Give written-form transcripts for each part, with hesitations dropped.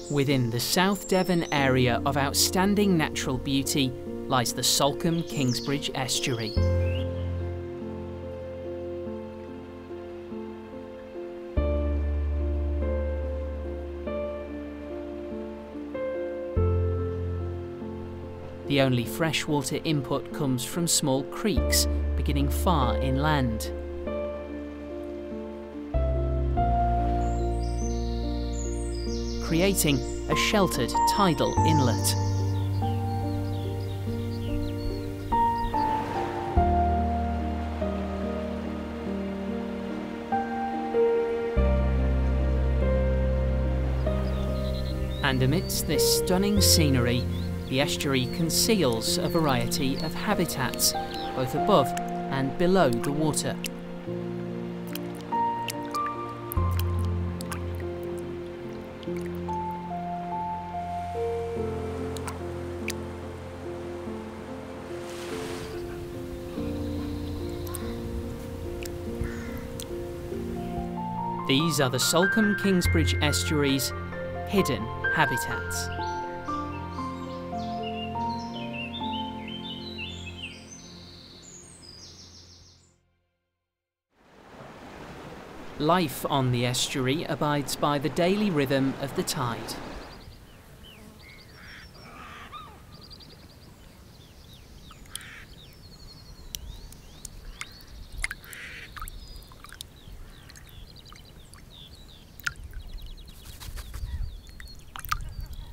Within the South Devon area of outstanding natural beauty lies the Salcombe-Kingsbridge Estuary. The only freshwater input comes from small creeks beginning far inland. Creating a sheltered tidal inlet. And amidst this stunning scenery, the estuary conceals a variety of habitats, both above and below the water. These are the Salcombe-Kingsbridge Estuary's hidden habitats. Life on the estuary abides by the daily rhythm of the tide.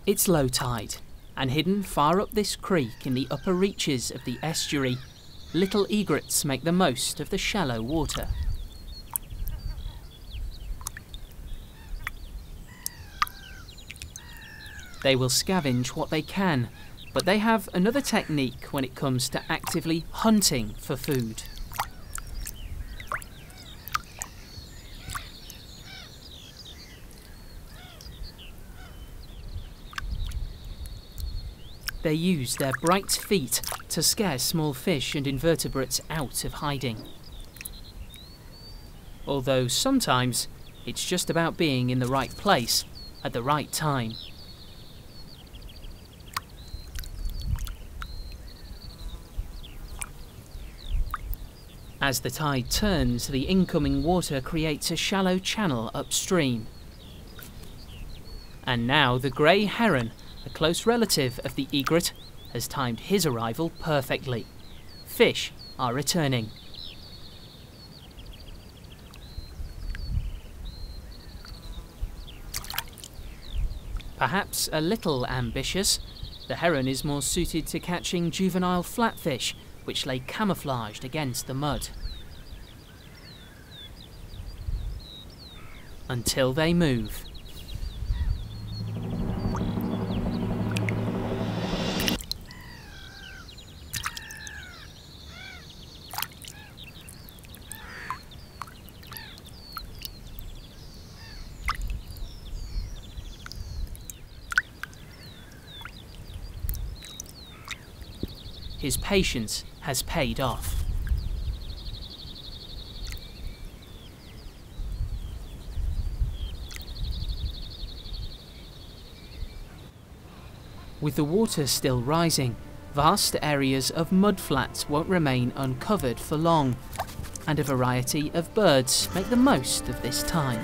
It's low tide, and hidden far up this creek in the upper reaches of the estuary, little egrets make the most of the shallow water. They will scavenge what they can, but they have another technique when it comes to actively hunting for food. They use their bright feet to scare small fish and invertebrates out of hiding. Although sometimes it's just about being in the right place at the right time. As the tide turns, the incoming water creates a shallow channel upstream. And now the grey heron, a close relative of the egret, has timed his arrival perfectly. Fish are returning. Perhaps a little ambitious, the heron is more suited to catching juvenile flatfish, which lay camouflaged against the mud. Until they move. His patience has paid off. With the water still rising, vast areas of mudflats won't remain uncovered for long, and a variety of birds make the most of this time.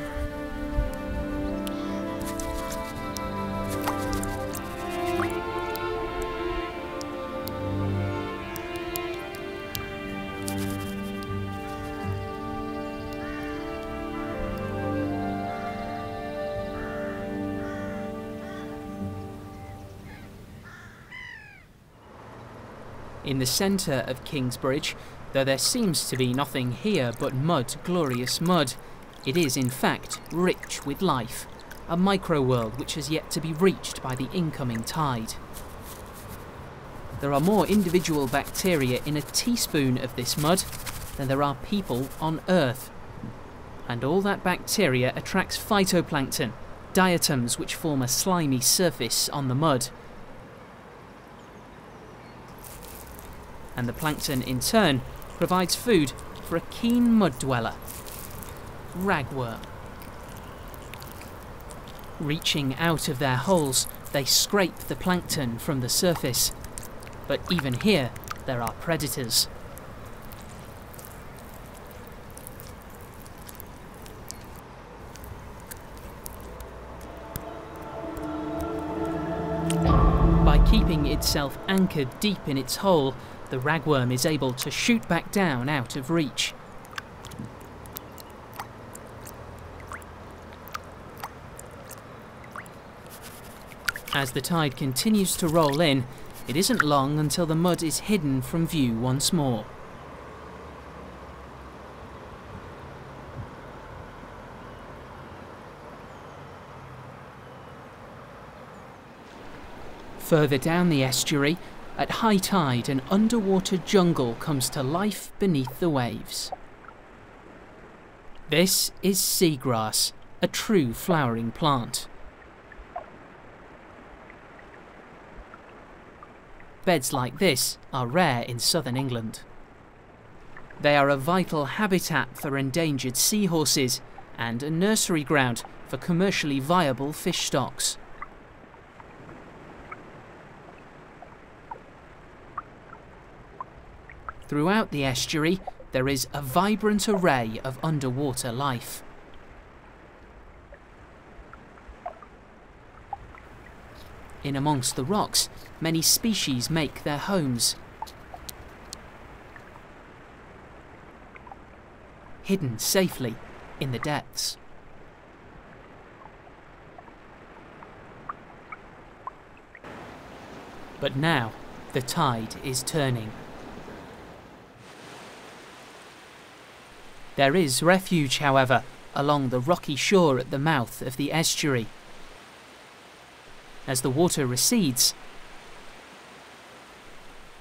In the centre of Kingsbridge, though there seems to be nothing here but mud, glorious mud, it is in fact rich with life, a micro-world which has yet to be reached by the incoming tide. There are more individual bacteria in a teaspoon of this mud than there are people on Earth. And all that bacteria attracts phytoplankton, diatoms which form a slimy surface on the mud. And the plankton in turn provides food for a keen mud dweller, ragworm. Reaching out of their holes, they scrape the plankton from the surface. But even here, there are predators. By keeping itself anchored deep in its hole, the ragworm is able to shoot back down out of reach. As the tide continues to roll in, it isn't long until the mud is hidden from view once more. Further down the estuary, at high tide, an underwater jungle comes to life beneath the waves. This is seagrass, a true flowering plant. Beds like this are rare in southern England. They are a vital habitat for endangered seahorses and a nursery ground for commercially viable fish stocks. Throughout the estuary, there is a vibrant array of underwater life. In amongst the rocks, many species make their homes. Hidden safely in the depths. But now, the tide is turning. There is refuge, however, along the rocky shore at the mouth of the estuary. As the water recedes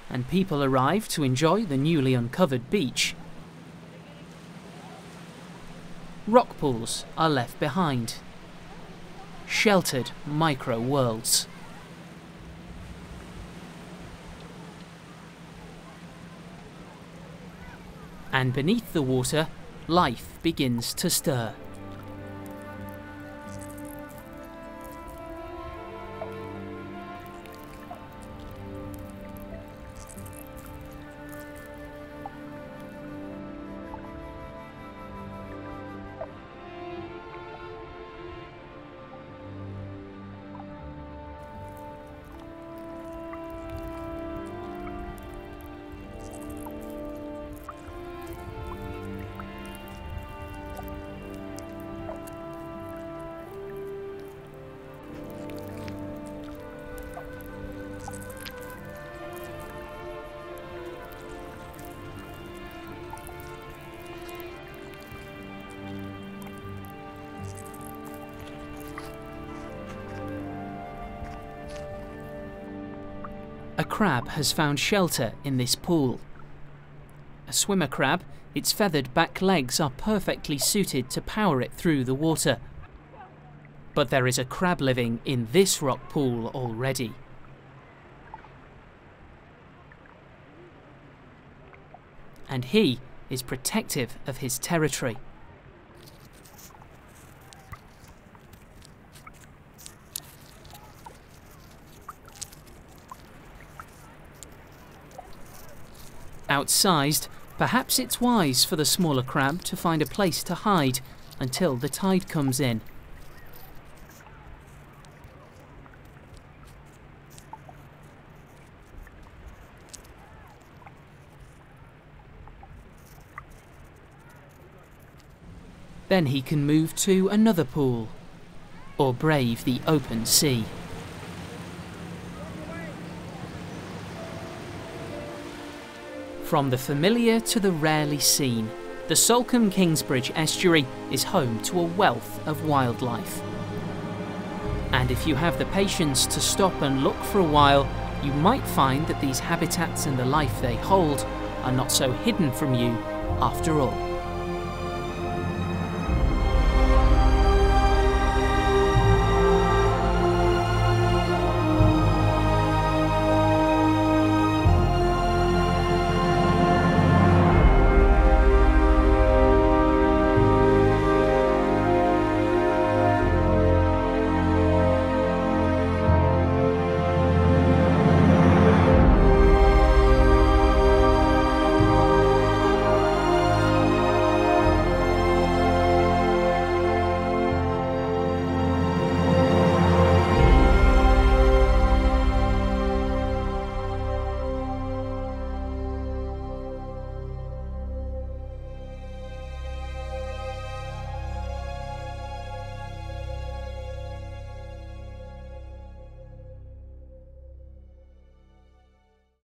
and people arrive to enjoy the newly uncovered beach, rock pools are left behind, sheltered micro-worlds. And beneath the water, life begins to stir. A crab has found shelter in this pool. A swimmer crab, its feathered back legs are perfectly suited to power it through the water. But there is a crab living in this rock pool already. And he is protective of his territory. Outsized, perhaps it's wise for the smaller crab to find a place to hide until the tide comes in. Then he can move to another pool, or brave the open sea. From the familiar to the rarely seen, the Salcombe-Kingsbridge Estuary is home to a wealth of wildlife. And if you have the patience to stop and look for a while, you might find that these habitats and the life they hold are not so hidden from you after all.